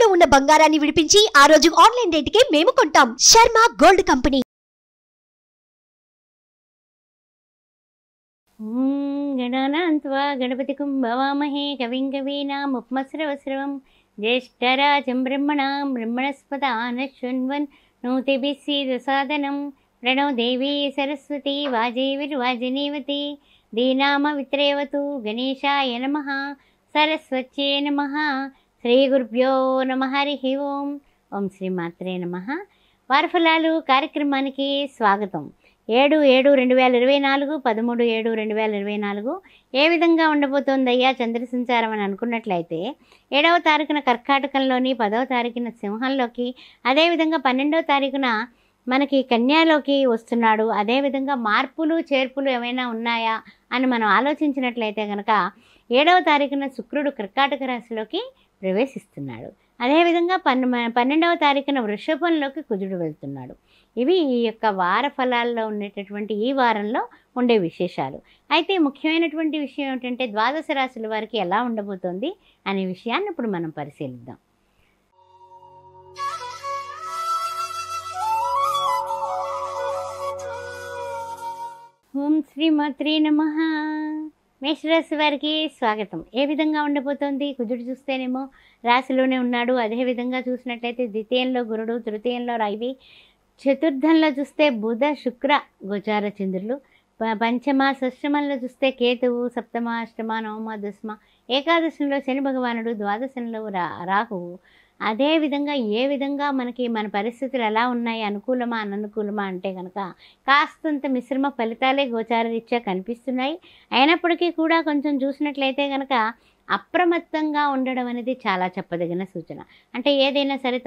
తాకట్టులో ఉన్న బంగారాన్ని విడిపించి ఆ రోజు ఆన్లైన్ రేటుకే మేము కొంటాం. Sharma gold company. గణానాన్త్వా గణపతిం భవామహే కవిం కవీనాముపమస్రవస్రవం జ్యేష్ఠరాజం బ్రహ్మణస్పదాన శృణ్వన్ నోతిభిः सीदसादनं प्रणो देवी सरस्वती वाजेविर्वाजिनीवती दीनामवित्रेवतु गणेशाय नमः सरस्वत्यै नमः శ్రీగురుభ్యో నమః హరి ఓం. ఓం శ్రీమాత్రే నమః. వారఫలాలు కార్యక్రమానికి స్వాగతం. 7/7/2024 13/7/2024 ఏ విధంగా ఉండబోతోందయ్యా చంద్ర సంచారం అని అనుకున్నట్లయితే 7వ తారీఖున కర్కాటకంలోని, 10వ తారీఖున సింహంలోకి, అదేవిధంగా 12వ తారీఖున మనకి కన్యాలోకి వస్తున్నాడు. అదేవిధంగా మార్పులు చేర్పులు ఏమైనా ఉన్నాయా అని మనం ఆలోచించినట్లయితే కనుక 7వ తారీఖున శుక్రుడు కర్కాటక రాశిలోకి ప్రవేశిస్తున్నాడు. అదేవిధంగా 12వ తారీఖున వృషభంలోకి కుజుడు వెళ్తున్నాడు. ఇవి ఈ యొక్క వార ఫలాల్లో ఉండేటటువంటి ఈ వారంలో ఉండే విశేషాలు. అయితే ముఖ్యమైనటువంటి విషయం ఏమిటంటే ద్వాదశ రాశుల వారికి ఎలా ఉండబోతోంది అనే విషయాన్ని ఇప్పుడు మనం పరిశీలిద్దాం. ఓం శ్రీమాత్రే నమః. మేషరాశి వారికి స్వాగతం. ఏ విధంగా ఉండబోతోంది? కుజుడు చూస్తేనేమో రాశిలోనే ఉన్నాడు. అదేవిధంగా చూసినట్లయితే ద్వితీయంలో గురుడు, తృతీయంలో రవి, చతుర్థంలో చూస్తే బుధ, శుక్ర గోచార చంద్రులు, పంచమ షష్టమంలో చూస్తే కేతువు, సప్తమ, అష్టమ, నవమ, దశమ, ఏకాదశంలో శని భగవానుడు, ద్వాదశంలో రాహువు. అదేవిధంగా ఏ విధంగా మనకి మన పరిస్థితులు ఎలా ఉన్నాయి, అనుకూలమా అననుకూలమా అంటే కనుక కాస్తంత మిశ్రమ ఫలితాలే గోచారరీత్యా కనిపిస్తున్నాయి. అయినప్పటికీ కూడా కొంచెం చూసినట్లయితే కనుక అప్రమత్తంగా ఉండడం అనేది చాలా చెప్పదగిన సూచన. అంటే ఏదైనా సరే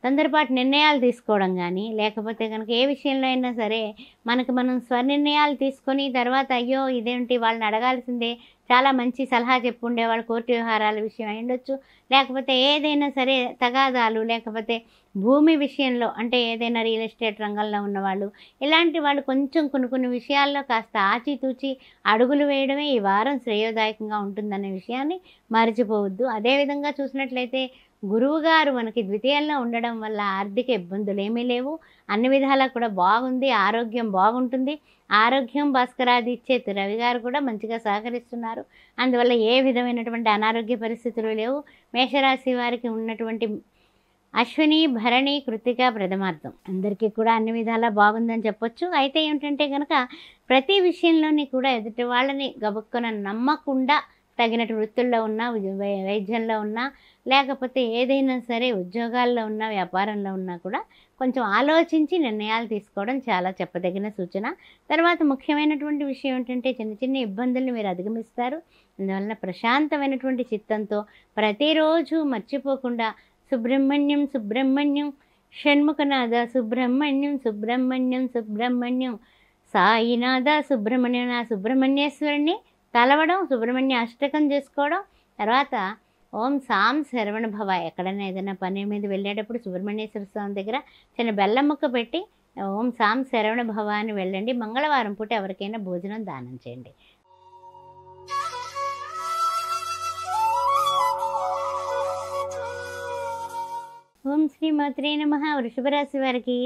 తొందరపాటు నిర్ణయాలు తీసుకోవడం కానీ, లేకపోతే కనుక ఏ విషయంలో అయినా సరే మనం స్వనిర్ణయాలు తీసుకొని తర్వాత అయ్యో ఇదేంటి వాళ్ళని అడగాల్సిందే, చాలా మంచి సలహా చెప్పుండే వాళ్ళు కోర్టు వ్యవహారాల విషయం అయి ఉండొచ్చు, లేకపోతే ఏదైనా సరే తగాదాలు, లేకపోతే భూమి విషయంలో అంటే ఏదైనా రియల్ ఎస్టేట్ రంగంలో ఉన్నవాళ్ళు, ఇలాంటి వాళ్ళు కొంచెం కొన్ని విషయాల్లో కాస్త ఆచితూచి అడుగులు వేయడమే ఈ వారం శ్రేయోదాయకంగా ఉంటుందనే విషయాన్ని మర్చిపోవద్దు. అదేవిధంగా చూసినట్లయితే గురువుగారు మనకి ద్వితీయంలో ఉండడం వల్ల ఆర్థిక ఇబ్బందులు ఏమీ లేవు. అన్ని విధాలా కూడా బాగుంది. ఆరోగ్యం బాగుంటుంది. ఆరోగ్యం భాస్కరాదిచ్చేత్ రవి గారు కూడా మంచిగా సహకరిస్తున్నారు. అందువల్ల ఏ విధమైనటువంటి అనారోగ్య పరిస్థితులు లేవు. మేషరాశి వారికి ఉన్నటువంటి అశ్విని, భరణి, కృతిక, ప్రథమార్థం అందరికీ కూడా అన్ని విధాలా బాగుందని చెప్పొచ్చు. అయితే ఏమిటంటే కనుక ప్రతి విషయంలోని కూడా ఎదుటి వాళ్ళని గబుక్కున నమ్మకుండా తగినట్టు వృత్తుల్లో ఉన్నా, వైద్యంలో ఉన్నా, లేకపోతే ఏదైనా సరే ఉద్యోగాల్లో ఉన్నా, వ్యాపారంలో ఉన్నా కూడా కొంచెం ఆలోచించి నిర్ణయాలు తీసుకోవడం చాలా చెప్పదగిన సూచన. తర్వాత ముఖ్యమైనటువంటి విషయం ఏంటంటే చిన్న ఇబ్బందుల్ని మీరు అధిగమిస్తారు. అందువలన ప్రశాంతమైనటువంటి చిత్తంతో ప్రతిరోజు మర్చిపోకుండా సుబ్రహ్మణ్యం సుబ్రహ్మణ్యం షణ్ముఖనాథ సుబ్రహ్మణ్యం సుబ్రహ్మణ్యం సుబ్రహ్మణ్యం సాయినాథ సుబ్రహ్మణ్యం ఆ సుబ్రహ్మణ్యేశ్వరుని తలవడం, సుబ్రహ్మణ్య అష్టకం చేసుకోవడం. తర్వాత ఓం సాం శరవణ భవ. ఎక్కడైనా ఏదైనా పని మీద వెళ్ళేటప్పుడు సుబ్రహ్మణ్యేశ్వర స్వామి దగ్గర చిన్న బెల్లం ముక్క పెట్టి ఓం సాం శరవణ భవ అని వెళ్ళండి. మంగళవారం పూట ఎవరికైనా భోజనం దానం చేయండి. ఓం శ్రీమాత్రే నమః. వృషభ రాశి వారికి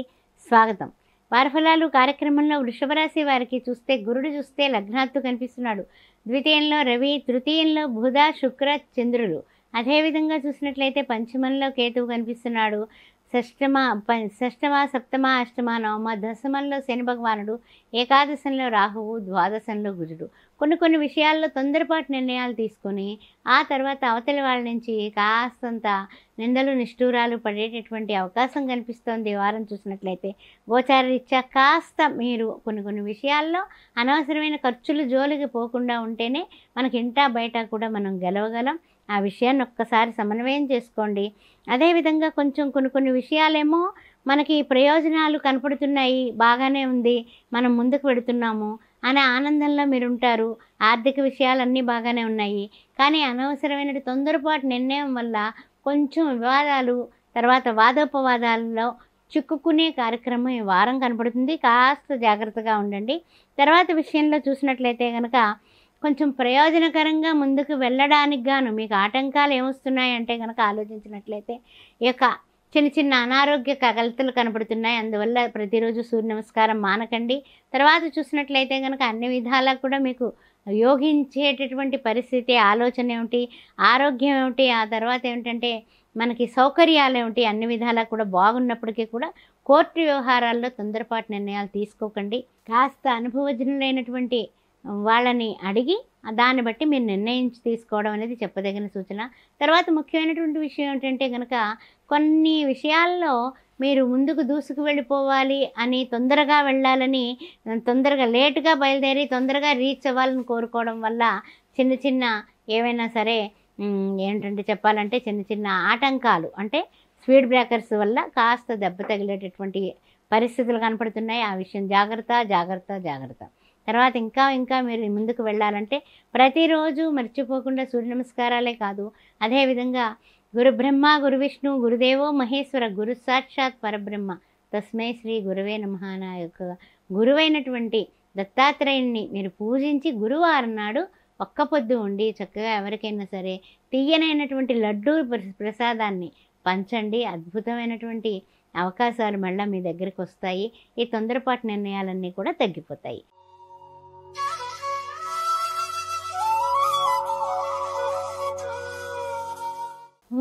స్వాగతం. వారఫలాలు కార్యక్రమంలో వృషభ రాశి వారికి చూస్తే గురుడు చూస్తే లగ్నాత్తు కనిపిస్తున్నాడు. ద్వితీయంలో రవి, తృతీయంలో బుధ, శుక్ర, చంద్రులు. అదేవిధంగా చూసినట్లయితే పంచమంలో కేతువు కనిపిస్తున్నాడు. షష్టమ, సప్తమ, అష్టమ, నవమ, దశమంలో శని భగవానుడు, ఏకాదశంలో రాహువు, ద్వాదశంలో గురుడు. కొన్ని విషయాల్లో తొందరపాటు నిర్ణయాలు తీసుకొని ఆ తర్వాత అవతలి వాళ్ళ నుంచి కాస్తంత నిందలు నిష్ఠూరాలు పడేటటువంటి అవకాశం కనిపిస్తోంది. ఈ వారం చూసినట్లయితే గోచారరీత్యా కాస్త మీరు కొన్ని విషయాల్లో అనవసరమైన ఖర్చులు జోలికి పోకుండా ఉంటేనే మనకి ఇంటా బయట కూడా మనం గెలవగలం. ఆ విషయాన్ని ఒక్కసారి సమన్వయం చేసుకోండి. అదేవిధంగా కొంచెం కొన్ని విషయాలేమో మనకి ప్రయోజనాలు కనపడుతున్నాయి, బాగానే ఉంది, మనం ముందుకు పెడుతున్నాము అనే ఆనందంలో మీరు ఉంటారు. ఆర్థిక విషయాలన్నీ బాగానే ఉన్నాయి. కానీ అనవసరమైన తొందరపాటు నిర్ణయం వల్ల కొంచెం వివాదాలు, తర్వాత వాదోపవాదాలలో చిక్కుకునే కార్యక్రమం ఈ వారం కనపడుతుంది. కాస్త జాగ్రత్తగా ఉండండి. తర్వాత విషయంలో చూసినట్లయితే కనుక కొంచెం ప్రయోజనకరంగా ముందుకు వెళ్ళడానికి గాను మీకు ఆటంకాలు ఏమొస్తున్నాయంటే కనుక ఆలోచించినట్లయితే ఈ యొక్క చిన్న చిన్న అనారోగ్య కలతలు కనపడుతున్నాయి. అందువల్ల ప్రతిరోజు సూర్య నమస్కారం మానకండి. తర్వాత చూసినట్లయితే కనుక అన్ని విధాలా కూడా మీకు యోగించేటటువంటి పరిస్థితి, ఆలోచన ఏమిటి, ఆరోగ్యం ఏమిటి, ఆ తర్వాత ఏమిటంటే మనకి సౌకర్యాలు ఏమిటి, అన్ని విధాలా కూడా బాగున్నప్పటికీ కూడా కోర్టు వ్యవహారాల్లో తొందరపాటు నిర్ణయాలు తీసుకోకండి. కాస్త అనుభవజ్ఞులైనటువంటి వాళ్ళని అడిగి దాన్ని బట్టి మీరు నిర్ణయించి తీసుకోవడం అనేది చెప్పదగిన సూచన. తర్వాత ముఖ్యమైనటువంటి విషయం ఏంటంటే కనుక కొన్ని విషయాల్లో మీరు ముందుకు దూసుకు వెళ్ళిపోవాలి అని, తొందరగా వెళ్ళాలని, తొందరగా లేటుగా బయలుదేరి తొందరగా రీచ్ అవ్వాలని కోరుకోవడం వల్ల చిన్న చిన్న ఏవైనా సరే ఏంటంటే చెప్పాలంటే చిన్న చిన్న ఆటంకాలు అంటే స్పీడ్ బ్రేకర్స్ వల్ల కాస్త దెబ్బ తగిలేటటువంటి పరిస్థితులు కనపడుతున్నాయి. ఆ విషయం జాగ్రత్త జాగ్రత్త జాగ్రత్త. తర్వాత ఇంకా మీరు ముందుకు వెళ్ళాలంటే ప్రతిరోజు మర్చిపోకుండా సూర్య నమస్కారాలే కాదు, అదేవిధంగా గురు బ్రహ్మ గురు విష్ణు గురుదేవో మహేశ్వర గురు సాక్షాత్ పరబ్రహ్మ తస్మై శ్రీ గురువే నమః నా యొక్క గురువైనటువంటి దత్తాత్రేయుని మీరు పూజించి గురువారం నాడు ఒక్క పొద్దు ఉండి చక్కగా ఎవరికైనా సరే తీయనైనటువంటి లడ్డూ ప్రసాదాన్ని పంచండి. అద్భుతమైనటువంటి అవకాశాలు మళ్ళీ మీ దగ్గరికి వస్తాయి. ఈ తొందరపాటు నిర్ణయాలన్నీ కూడా తగ్గిపోతాయి.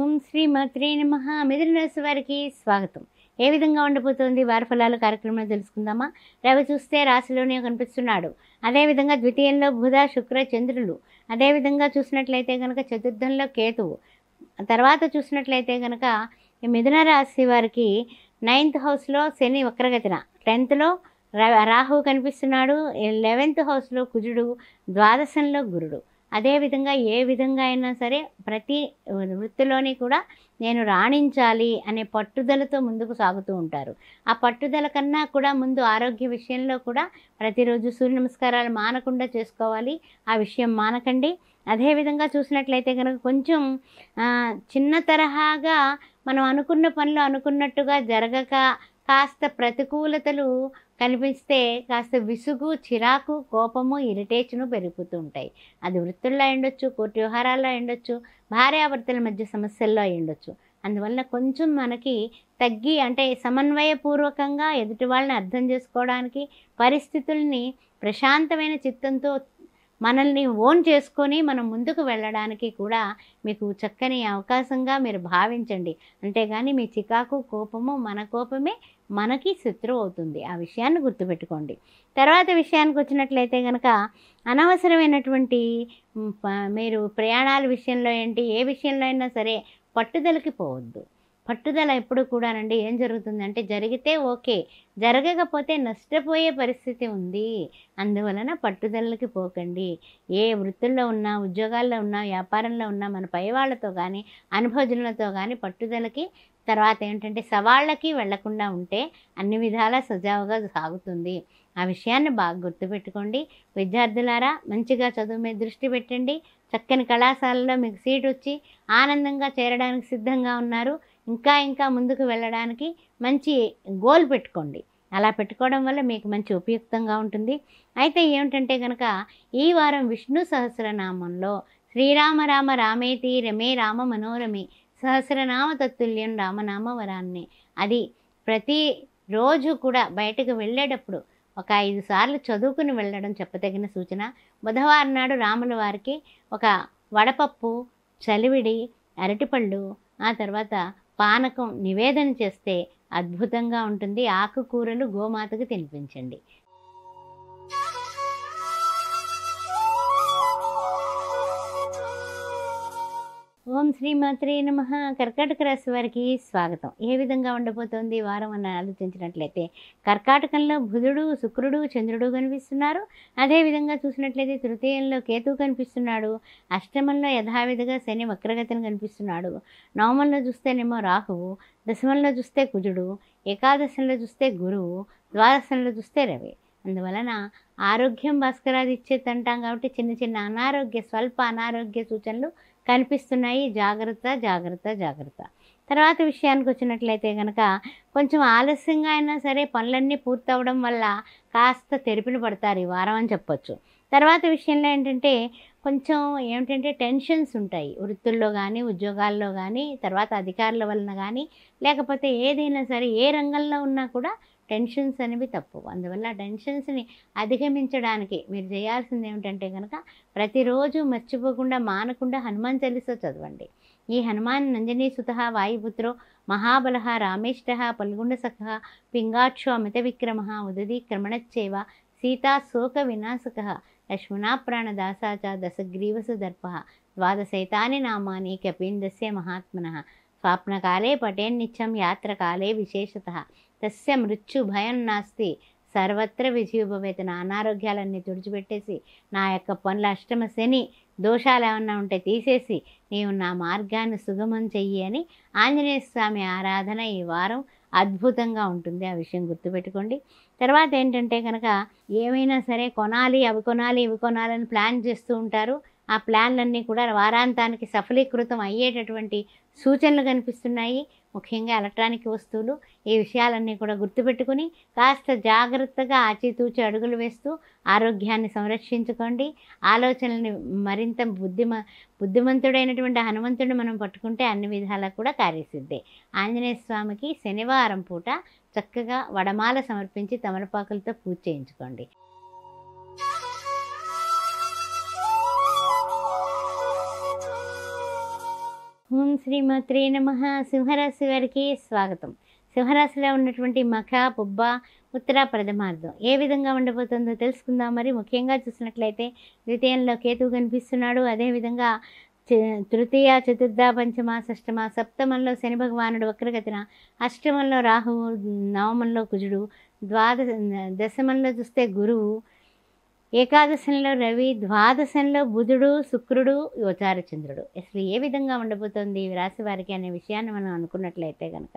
ఓం శ్రీ మాత్రే నమః. మిథున రాశి వారికి స్వాగతం. ఏ విధంగా ఉండబోతోంది వారి ఫలాలు కార్యక్రమంలో తెలుసుకుందామా. రవి చూస్తే రాశిలోనే కనిపిస్తున్నాడు. అదేవిధంగా ద్వితీయంలో బుధ శుక్ర చంద్రులు, అదేవిధంగా చూసినట్లయితే కనుక చతుర్థంలో కేతువు, తర్వాత చూసినట్లయితే కనుక మిథున రాశి వారికి 9th హౌస్లో శని వక్రగతిన, 10thలో రాహువు కనిపిస్తున్నాడు, 11th హౌస్లో కుజుడు, ద్వాదశంలో గురుడు. అదేవిధంగా ఏ విధంగా అయినా సరే ప్రతి వృత్తిలోని కూడా నేను రాణించాలి అనే పట్టుదలతో ముందుకు సాగుతూ ఉంటారు. ఆ పట్టుదల కన్నా కూడా ముందు ఆరోగ్య విషయంలో కూడా ప్రతిరోజు సూర్య నమస్కారాలు మానకుండా చేసుకోవాలి. ఆ విషయం మానకండి. అదేవిధంగా చూసినట్లయితే కనుక కొంచెం చిన్న తరహాగా మనం అనుకున్న పనులు అనుకున్నట్టుగా జరగక కాస్త ప్రతికూలతలు కనిపిస్తే కాస్త విసుగు, చిరాకు, కోపము, ఇరిటేషను పెరిగిపోతూ ఉంటాయి. అది వృత్తుల్లో ఉండొచ్చు, కోర్టు వ్యవహారాల్లో ఉండొచ్చు, భార్యాభర్తల మధ్య సమస్యల్లో ఉండొచ్చు. అందువల్ల కొంచెం మనకి తగ్గి అంటే సమన్వయపూర్వకంగా ఎదుటి వాళ్ళని అర్థం చేసుకోవడానికి, పరిస్థితుల్ని ప్రశాంతమైన చిత్తంతో మనల్ని ఓన్ చేసుకొని మనం ముందుకు వెళ్ళడానికి కూడా మీకు చక్కని అవకాశంగా మీరు భావించండి. అంతేగాని మీ చికాకు, కోపము, మన కోపమే మనకి శత్రువు అవుతుంది. ఆ విషయాన్ని గుర్తుపెట్టుకోండి. తర్వాత విషయానికి వచ్చినట్లయితే కనుక అనవసరమైనటువంటి మీరు ప్రయాణాల విషయంలో ఏంటి, ఏ విషయంలో అయినా సరే పట్టుదలకి పోవద్దు. పట్టుదల ఎప్పుడు కూడానండి ఏం జరుగుతుందంటే జరిగితే ఓకే, జరగకపోతే నష్టపోయే పరిస్థితి ఉంది. అందువలన పట్టుదలకి పోకండి. ఏ వృత్తుల్లో ఉన్నా, ఉద్యోగాల్లో ఉన్నా, వ్యాపారంలో ఉన్నా మన పై వాళ్ళతో కానీ అనుభవజనులతో కానీ పట్టుదలకి, తర్వాత ఏంటంటే సవాళ్ళకి వెళ్లకుండా ఉంటే అన్ని విధాలా సజావుగా సాగుతుంది. ఆ విషయాన్ని బాగా గుర్తుపెట్టుకోండి. విద్యార్థులారా మంచిగా చదువు మీద దృష్టి పెట్టండి. చక్కని కళాశాలలో మీకు సీట్ వచ్చి ఆనందంగా చేరడానికి సిద్ధంగా ఉన్నారు. ఇంకా ముందుకు వెళ్ళడానికి మంచి గోల్ పెట్టుకోండి. అలా పెట్టుకోవడం వల్ల మీకు మంచి ఉపయుక్తంగా ఉంటుంది. అయితే ఏమిటంటే కనుక ఈ వారం విష్ణు సహస్రనామంలో శ్రీరామ రామ రామేతి రమే రామ మనోరమి సహస్రనామ తత్తుల్యం రామనామ వరాన్ని, అది ప్రతిరోజు కూడా బయటకు వెళ్ళేటప్పుడు ఒక 5 సార్లు చదువుకుని వెళ్ళడం చెప్పదగిన సూచన. బుధవారం నాడు రాముల వారికి ఒక వడపప్పు, చలివిడి, అరటిపళ్ళు, ఆ తర్వాత పానకం నివేదన చేస్తే అద్భుతంగా ఉంటుంది. ఆకుకూరలు గోమాతకు తినిపించండి. ఓం శ్రీమాత్రే నమః. కర్కాటక రాశి వారికి స్వాగతం. ఏ విధంగా ఉండబోతోంది వారం అని ఆలోచించినట్లయితే కర్కాటకంలో బుధుడు, శుక్రుడు, చంద్రుడు కనిపిస్తున్నారు. అదేవిధంగా చూసినట్లయితే తృతీయంలో కేతువు కనిపిస్తున్నాడు. అష్టమంలో యథావిధిగా శని వక్రగతిని కనిపిస్తున్నాడు. నవమంలో చూస్తేనేమో రాహువు, దశమంలో చూస్తే కుజుడు, ఏకాదశంలో చూస్తే గురువు, ద్వాదశంలో చూస్తే రవి. అందువలన ఆరోగ్యం భాస్కరాది ఇచ్చేది అంటాం కాబట్టి చిన్న చిన్న అనారోగ్య, స్వల్ప అనారోగ్య సూచనలు కనిపిస్తున్నాయి. జాగ్రత్త జాగ్రత్త జాగ్రత్త. తర్వాత విషయానికి వచ్చినట్లయితే కనుక కొంచెం ఆలస్యంగా అయినా సరే పనులన్నీ పూర్తవడం వల్ల కాస్త తెరిపిన పడతారు ఈ వారం అని చెప్పొచ్చు. తర్వాత విషయంలో ఏంటంటే కొంచెం ఏమిటంటే టెన్షన్స్ ఉంటాయి వృత్తుల్లో కానీ, ఉద్యోగాల్లో కానీ, తర్వాత అధికారుల వలన కానీ, లేకపోతే ఏదైనా సరే ఏ రంగంలో ఉన్నా కూడా టెన్షన్స్ అనేవి తప్పవు. అందువల్ల టెన్షన్స్ని అధిగమించడానికి మీరు చేయాల్సింది ఏమిటంటే కనుక ప్రతిరోజు మర్చిపోకుండా మానకుండా హనుమాన్ చాలీసా చదవండి. ఈ హనుమాన్ నంజనీ సుతః వాయుపుత్రో మహాబలః రామేష్టః పల్గుండసఖః పింగాక్షో అమిత విక్రమః ఉదధి క్రమణచ్చేవ సీతా శోక వినాశకః లక్ష్మణా ప్రాణదాసా చ దశగ్రీవసు దర్పః ద్వాదశైతాని నామాని కపీందస్య మహాత్మనః స్వాప్నకాలే పఠేన్నిత్యం యాత్రకాలే విశేషతః తస్య మృత్యు భయం నాస్తి సర్వత్ర విజయోభవేత. నా అనారోగ్యాలన్నీ తుడిచిపెట్టేసి నా యొక్క పనుల అష్టమ శని దోషాలు ఏమన్నా ఉంటే తీసేసి నీవు నా మార్గాన్ని సుగమం చెయ్యి అని ఆంజనేయ స్వామి ఆరాధన ఈ వారం అద్భుతంగా ఉంటుంది. ఆ విషయం గుర్తుపెట్టుకోండి. తర్వాత ఏంటంటే కనుక ఏమైనా సరే కొనాలి, అవి కొనాలి, ఇవి కొనాలని ప్లాన్ చేస్తూ ఉంటారు. ఆ ప్లాన్లన్నీ కూడా వారాంతానికి సఫలీకృతం అయ్యేటటువంటి సూచనలు కనిపిస్తున్నాయి. ముఖ్యంగా ఎలక్ట్రానిక్ వస్తువులు, ఈ విషయాలన్నీ కూడా గుర్తుపెట్టుకుని కాస్త జాగ్రత్తగా ఆచితూచి అడుగులు వేస్తూ ఆరోగ్యాన్ని సంరక్షించుకోండి. ఆలోచనల్ని మరింత బుద్ధిమంతుడైనటువంటి హనుమంతుడిని మనం పట్టుకుంటే అన్ని విధాలా కూడా కార్యసిద్ధే. ఆంజనేయ స్వామికి శనివారం పూట చక్కగా వడమాల సమర్పించి తమలపాకులతో పూజ చేయించుకోండి. ఓం శ్రీమాత్రే నమః. సింహరాశి వారికి స్వాగతం. సింహరాశిలో ఉన్నటువంటి మఖ, పుబ్బ, ఉత్తర ప్రథమార్థం ఏ విధంగా ఉండబోతుందో తెలుసుకుందాం. మరి ముఖ్యంగా చూసినట్లయితే ద్వితీయంలో కేతువు కనిపిస్తున్నాడు. అదేవిధంగా తృతీయ, చతుర్థ, పంచమ, షష్టమ, సప్తమంలో శని భగవానుడు వక్రగతిన, అష్టమంలో రాహువు, నవమంలో కుజుడు, దశమంలో చూస్తే గురువు, ఏకాదశంలో రవి, ద్వాదశంలో బుధుడు, శుక్రుడు, యోచార చంద్రుడు. అసలు ఏ విధంగా ఉండబోతోంది ఈ రాశి వారికి అనే విషయాన్ని మనం అనుకున్నట్లయితే కనుక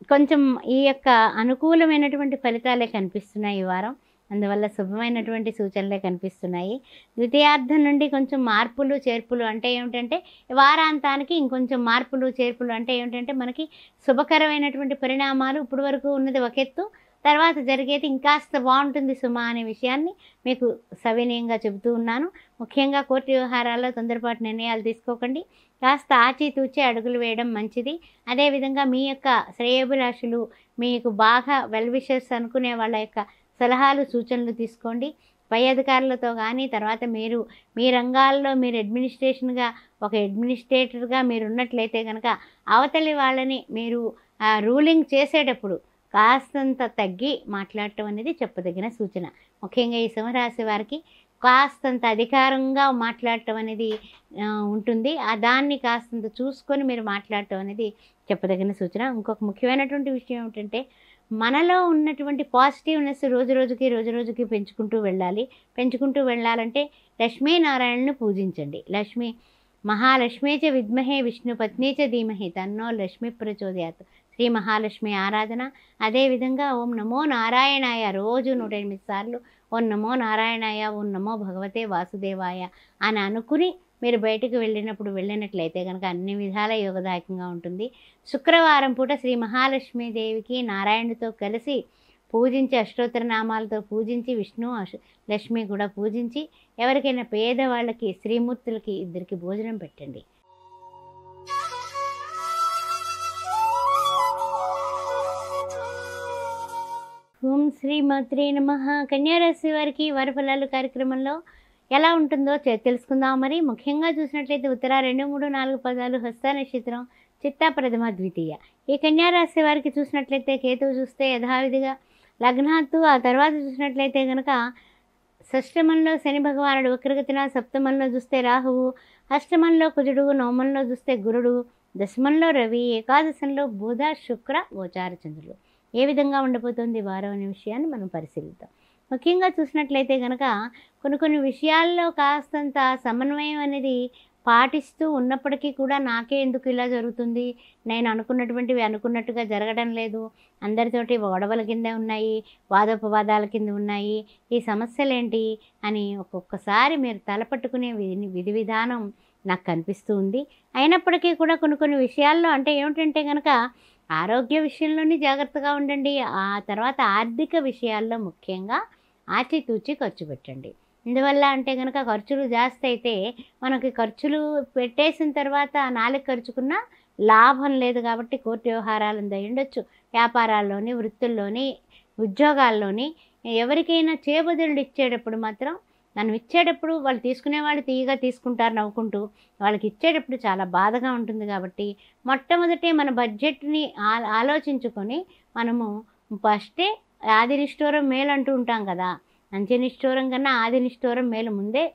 కొంచెం ఈ యొక్క అనుకూలమైనటువంటి ఫలితాలే కనిపిస్తున్నాయి ఈ వారం. అందువల్ల శుభమైనటువంటి సూచనలే కనిపిస్తున్నాయి. ద్వితీయార్థం నుండి కొంచెం మార్పులు చేర్పులు అంటే ఏమిటంటే వారాంతానికి ఇంకొంచెం మార్పులు చేర్పులు అంటే ఏమిటంటే మనకి శుభకరమైనటువంటి పరిణామాలు ఇప్పుడు వరకు ఉన్నది ఒక ఎత్తు, తర్వాత జరిగేది ఇంకాస్త బాగుంటుంది సుమా అనే విషయాన్ని మీకు సవినయంగా చెబుతూ ఉన్నాను. ముఖ్యంగా కోర్టు వ్యవహారాల్లో తొందరపాటు నిర్ణయాలు తీసుకోకండి. కాస్త ఆచితూచి అడుగులు వేయడం మంచిది. అదేవిధంగా మీ యొక్క శ్రేయోభిలాషులు, మీకు బాగా వెల్ విషర్స్ అనుకునే వాళ్ళ యొక్క సలహాలు, సూచనలు తీసుకోండి. పై అధికారులతో కానీ, తర్వాత మీరు మీ రంగాల్లో మీరు అడ్మినిస్ట్రేషన్గా ఒక అడ్మినిస్ట్రేటర్గా మీరు ఉన్నట్లయితే కనుక అవతలి వాళ్ళని మీరు రూలింగ్ చేసేటప్పుడు కాస్తంత తగ్గి మాట్లాడటం అనేది చెప్పదగిన సూచన. ముఖ్యంగా ఈ సింహరాశి వారికి కాస్తంత అధికారంగా మాట్లాడటం అనేది ఉంటుంది. దాన్ని కాస్తంత చూసుకొని మీరు మాట్లాడటం అనేది చెప్పదగిన సూచన. ఇంకొక ముఖ్యమైనటువంటి విషయం ఏమిటంటే మనలో ఉన్నటువంటి పాజిటివ్నెస్ రోజు రోజుకి పెంచుకుంటూ వెళ్ళాలంటే లక్ష్మీనారాయణను పూజించండి. మహాలక్ష్మీ చ విద్మహే విష్ణు పత్ని చ ధీమహి తన్నో లక్ష్మీ ప్రచోదయాత్. శ్రీ మహాలక్ష్మి ఆరాధన. అదేవిధంగా ఓం నమో నారాయణాయ రోజు 108 సార్లు ఓం నమో నారాయణాయ, ఓం నమో భగవతే వాసుదేవాయ అని అనుకుని మీరు బయటకు వెళ్ళినట్లయితే కనుక అన్ని విధాల యోగదాయకంగా ఉంటుంది. శుక్రవారం పూట శ్రీ మహాలక్ష్మీదేవికి నారాయణుడితో కలిసి పూజించి అష్టోత్తర నామాలతో పూజించి విష్ణు లక్ష్మి కూడా పూజించి ఎవరికైనా పేదవాళ్ళకి, శ్రీమూర్తులకి ఇద్దరికి భోజనం పెట్టండి. ఓం శ్రీమాత్రే నమః. కన్యారాశి వారికి వరఫలాలు కార్యక్రమంలో ఎలా ఉంటుందో తెలుసుకుందాం. మరి ముఖ్యంగా చూసినట్లయితే ఉత్తర 2, 3, 4 పదాలు, హస్త నక్షత్రం, చిత్తా ప్రథమ, ద్వితీయ. ఈ కన్యారాశి వారికి చూసినట్లయితే కేతువు చూస్తే యథావిధిగా లగ్నాత్తు, ఆ తర్వాత చూసినట్లయితే కనుక షష్టమంలో శని భగవానుడు వక్రగతిన, సప్తమంలో చూస్తే రాహువు, అష్టమంలో కుజుడు, నవమంలో చూస్తే గురుడు, దశమంలో రవి, ఏకాదశంలో బుధ, శుక్ర, గోచార చంద్రులు. ఏ విధంగా ఉండబోతుంది వారం అనే విషయాన్ని మనం పరిశీలిద్దాం. ముఖ్యంగా చూసినట్లయితే కనుక కొన్ని విషయాల్లో కాస్తంత సమన్వయం అనేది పాటిస్తూ ఉన్నప్పటికీ కూడా నాకే ఎందుకు ఇలా జరుగుతుంది, నేను అనుకున్నటువంటివి అనుకున్నట్టుగా జరగడం లేదు, అందరితోటి గొడవల కింద ఉన్నాయి, వాదోపవాదాల కింద ఉన్నాయి, ఈ సమస్యలేంటి అని ఒక్కొక్కసారి మీరు తలపట్టుకునే విధి విధానం నాకు కనిపిస్తూ ఉంది. అయినప్పటికీ కూడా కొన్ని విషయాల్లో అంటే ఏమిటంటే కనుక ఆరోగ్య విషయంలోనే జాగ్రత్తగా ఉండండి. ఆ తర్వాత ఆర్థిక విషయాల్లో ముఖ్యంగా ఆచితూచి ఖర్చు పెట్టండి. ఎందువల్ల అంటే కనుక ఖర్చులు జాస్తి అయితే మనకి ఖర్చులు పెట్టేసిన తర్వాత 4 ఖర్చుకున్నా లాభం లేదు. కాబట్టి కోర్టు వ్యవహారాలు ఉండొచ్చు, వ్యాపారాల్లోని, వృత్తుల్లోని, ఉద్యోగాల్లోని ఎవరికైనా చేబదులు ఇచ్చేటప్పుడు మాత్రం మనం ఇచ్చేటప్పుడు వాళ్ళు తీసుకునేవాళ్ళు తీయగా తీసుకుంటారు నవ్వుకుంటూ, వాళ్ళకి ఇచ్చేటప్పుడు చాలా బాధగా ఉంటుంది. కాబట్టి మొట్టమొదటే మన బడ్జెట్ని ఆలోచించుకొని మనము ఫస్టే ఆది నిష్ఠూరం మేలు అంటూ ఉంటాం కదా, అంచె నిష్ఠూరం కన్నా ఆది నిష్ఠూరం మేలు. ముందే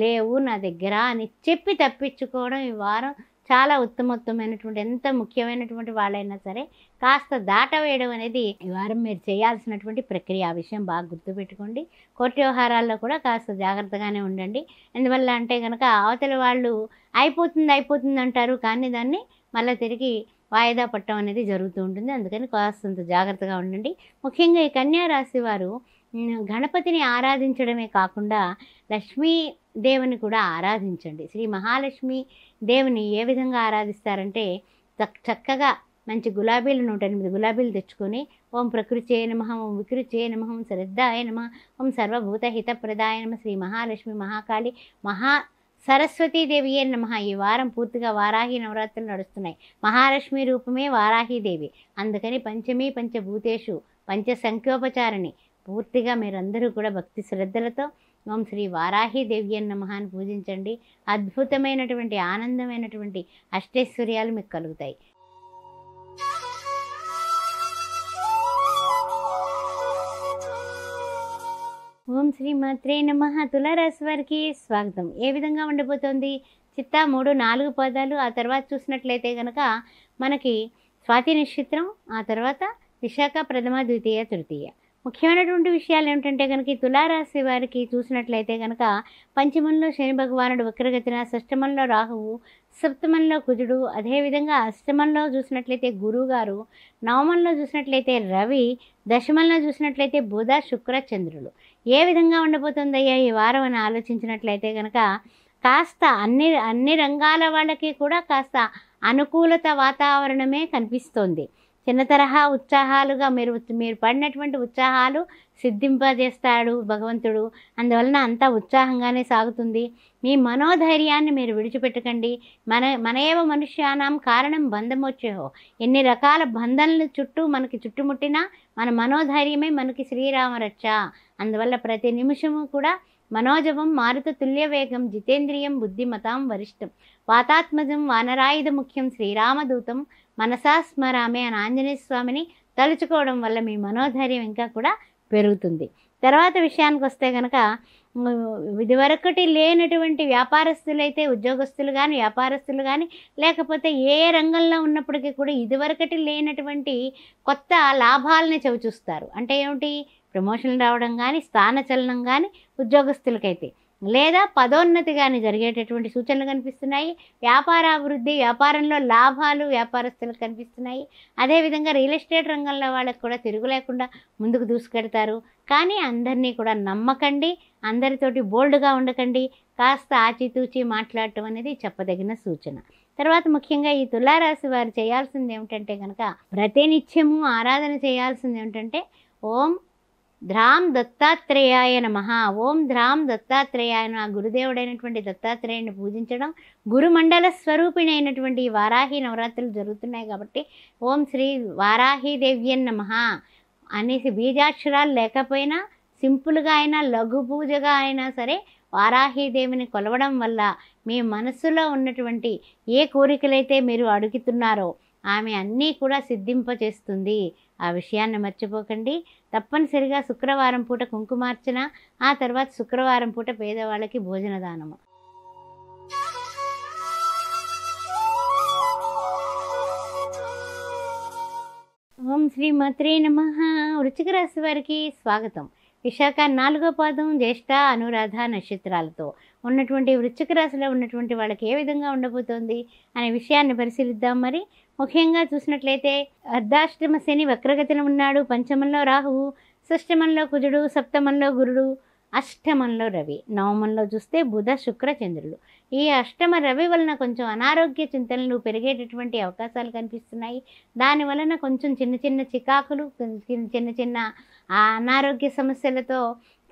లేవు నా దగ్గర అని చెప్పి తప్పించుకోవడం ఈ వారం చాలా ఉత్తమోత్తమైనటువంటి, ఎంత ముఖ్యమైనటువంటి వాళ్ళైనా సరే కాస్త దాటవేయడం అనేది ఈ వారం మీరు చేయాల్సినటువంటి ప్రక్రియ. ఆ విషయం బాగా గుర్తుపెట్టుకోండి. కోర్టు వ్యవహారాల్లో కూడా కాస్త జాగ్రత్తగానే ఉండండి. ఎందువల్ల అంటే కనుక అవతల వాళ్ళు అయిపోతుంది అంటారు, కానీ దాన్ని మళ్ళీ తిరిగి వాయిదా పట్టడం అనేది జరుగుతూ ఉంటుంది. అందుకని కాస్తంత జాగ్రత్తగా ఉండండి. ముఖ్యంగా ఈ కన్యా రాశి వారు గణపతిని ఆరాధించడమే కాకుండా లక్ష్మీ దేవుని కూడా ఆరాధించండి. శ్రీ మహాలక్ష్మి దేవుని ఏ విధంగా ఆరాధిస్తారంటే చక్కగా మంచి గులాబీలు 108 గులాబీలు తెచ్చుకొని ఓం ప్రకృత్యై నమః, ఓం వికృత్యై నమః, ఓం శ్రద్ధాయ నమః, ఓం సర్వభూత హితప్రదాయ నమః, శ్రీ మహాలక్ష్మి, మహాకాళి, సరస్వతీదేవియే నమః. ఈ వారం పూర్తిగా వారాహి నవరాత్రులు నడుస్తున్నాయి. మహాలక్ష్మి రూపమే వారాహిదేవి. అందుకని పంచమీ పంచభూతేషు పంచ సంఖ్యోపచారిణి పూర్తిగా మీరందరూ కూడా భక్తి శ్రద్ధలతో ఓం శ్రీ వారాహిదేవి నమః అని పూజించండి. అద్భుతమైనటువంటి ఆనందమైనటువంటి అష్టైశ్వర్యాలు మీకు కలుగుతాయి. ఓం శ్రీ మాత్రే నమః. తులారాశి వారికి స్వాగతం. ఏ విధంగా ఉండబోతోంది? చిత్తా 3, 4 పాదాలు. ఆ తర్వాత చూసినట్లయితే కనుక మనకి స్వాతి నక్షత్రం, ఆ తర్వాత విశాఖ ప్రథమ, ద్వితీయ, తృతీయ. ముఖ్యమైనటువంటి విషయాలు ఏమిటంటే కనుక ఈ తులారాశి వారికి చూసినట్లయితే కనుక పంచమంలో శని భగవానుడు వక్రగతిన, షష్టమంలో రాహువు, సప్తమంలో కుజుడు, అదేవిధంగా అష్టమంలో చూసినట్లయితే గురువుగారు, నవమంలో చూసినట్లయితే రవి, దశమంలో చూసినట్లయితే బుధ, శుక్ర, చంద్రులు. ఏ విధంగా ఉండబోతుందయ్యా ఈ వారం అని ఆలోచించినట్లయితే కనుక కాస్త అన్ని రంగాల వాళ్ళకి కూడా కాస్త అనుకూలత వాతావరణమే కనిపిస్తోంది. చిన్న తరహా ఉత్సాహాలుగా మీరు పడినటువంటి ఉత్సాహాలు సిద్ధింపజేస్తాడు భగవంతుడు. అందువలన అంతా ఉత్సాహంగానే సాగుతుంది. మీ మనోధైర్యాన్ని మీరు విడిచిపెట్టకండి. మనయేవ మనుష్యానాం కారణం బంధమోచ్చేహో. ఎన్ని రకాల బంధనలు మనకి చుట్టుముట్టినా మన మనోధైర్యమే మనకి శ్రీరామ రక్ష. అందువల్ల ప్రతి నిమిషము కూడా మనోజవం మారుత తుల్య వేగం, జితేంద్రియం బుద్ధిమతాం వరిష్టం, వాతాత్మజం వానరాయుధ ముఖ్యం, శ్రీరామదూతం మనసా స్మరామే అని ఆంజనేయ స్వామిని తలుచుకోవడం వల్ల మీ మనోధైర్యం ఇంకా కూడా పెరుగుతుంది. తర్వాత విషయానికి వస్తే కనుక ఇదివరకటి లేనటువంటి వ్యాపారస్తులైతే, ఉద్యోగస్తులు కానీ వ్యాపారస్తులు కానీ, లేకపోతే ఏ రంగంలో ఉన్నప్పటికీ కూడా ఇదివరకటి లేనటువంటి కొత్త లాభాలని చవిచూస్తారు. అంటే ఏమిటి? ప్రమోషన్లు రావడం కానీ, స్థానచలనం కానీ ఉద్యోగస్తులకైతే, లేదా పదోన్నతి కానీ జరిగేటటువంటి సూచనలు కనిపిస్తున్నాయి. వ్యాపారాభివృద్ధి, వ్యాపారంలో లాభాలు వ్యాపారస్తులకు కనిపిస్తున్నాయి. అదేవిధంగా రియల్ ఎస్టేట్ రంగంలో వాళ్ళకు కూడా తిరుగు లేకుండా ముందుకు దూసుకెడతారు. కానీ అందరినీ కూడా నమ్మకండి, అందరితోటి బోల్డ్గా ఉండకండి, కాస్త ఆచితూచి మాట్లాడటం అనేది చెప్పదగిన సూచన. తర్వాత ముఖ్యంగా ఈ తులారాశి వారు చేయాల్సింది ఏమిటంటే కనుక ప్రతినిత్యము ఆరాధన చేయాల్సింది ఏమిటంటే ఓం ధ్రాం దత్తాత్రేయాయ నమః, ఓం ధ్రాం దత్తాత్రేయాయ నమః. గురుదేవుడైనటువంటి దత్తాత్రేయుని పూజించడం, గురుమండల స్వరూపిణి అయినటువంటి ఈ వారాహి నవరాత్రులు జరుగుతున్నాయి కాబట్టి ఓం శ్రీ వారాహిదేవ్యన్ నమః అనేసి బీజాక్షరాలు లేకపోయినా సింపుల్గా అయినా లఘు పూజగా అయినా సరే వారాహిదేవిని కొలవడం వల్ల మీ మనస్సులో ఉన్నటువంటి ఏ కోరికలైతే మీరు అడుగుతున్నారో ఆమె అన్నీ కూడా సిద్ధింపచేస్తుంది. ఆ విషయాన్ని మర్చిపోకండి. తప్పనిసరిగా శుక్రవారం పూట కుంకుమార్చన, ఆ తర్వాత శుక్రవారం పూట పేదవాళ్ళకి భోజన దానము. ఓం శ్రీ మాత్రే నమః. వృశ్చిక రాశి వారికి స్వాగతం. విశాఖ 4వ పాదం, జ్యేష్ఠ, అనురాధ నక్షత్రాలతో ఉన్నటువంటి వృశ్చిక రాశిలో ఉన్నటువంటి వాళ్ళకి ఏ విధంగా ఉండబోతోంది అనే విషయాన్ని పరిశీలిద్దాం. మరి ముఖ్యంగా చూసినట్లయితే అర్ధాష్టమ శని వక్రగతిన ఉన్నాడు. పంచమంలో రాహువు, షష్టమంలో కుజుడు, సప్తమంలో గురుడు, అష్టమంలో రవి, నవమంలో చూస్తే బుధ, శుక్ర, చంద్రులు. ఈ అష్టమ రవి వలన కొంచెం అనారోగ్య చింతనలు పెరిగేటటువంటి అవకాశాలు కనిపిస్తున్నాయి. దాని వలన కొంచెం చిన్న చిన్న చికాకులు, చిన్న చిన్న అనారోగ్య సమస్యలతో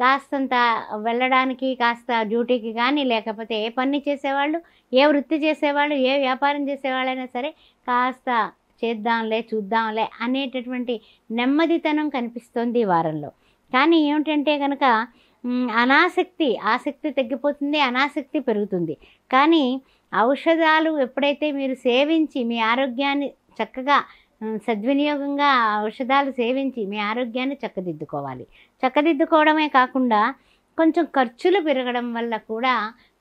కాస్తంత వెళ్ళడానికి కాస్త డ్యూటీకి కానీ, లేకపోతే ఏ పని చేసేవాళ్ళు, ఏ వృత్తి చేసేవాళ్ళు, ఏ వ్యాపారం చేసేవాళ్ళైనా సరే కాస్త చేద్దాంలే చూద్దాంలే అనేటటువంటి నెమ్మదితనం కనిపిస్తోంది ఈ వారంలో. కానీ ఏమిటంటే కనుక ఆసక్తి తగ్గిపోతుంది, అనాసక్తి పెరుగుతుంది. కానీ ఔషధాలు ఎప్పుడైతే మీరు సేవించి మీ ఆరోగ్యాన్ని చక్కగా సద్వినియోగంగా ఔషధాలు సేవించి మీ ఆరోగ్యాన్ని చక్కదిద్దుకోవడమే కాకుండా కొంచెం ఖర్చులు పెరగడం వల్ల కూడా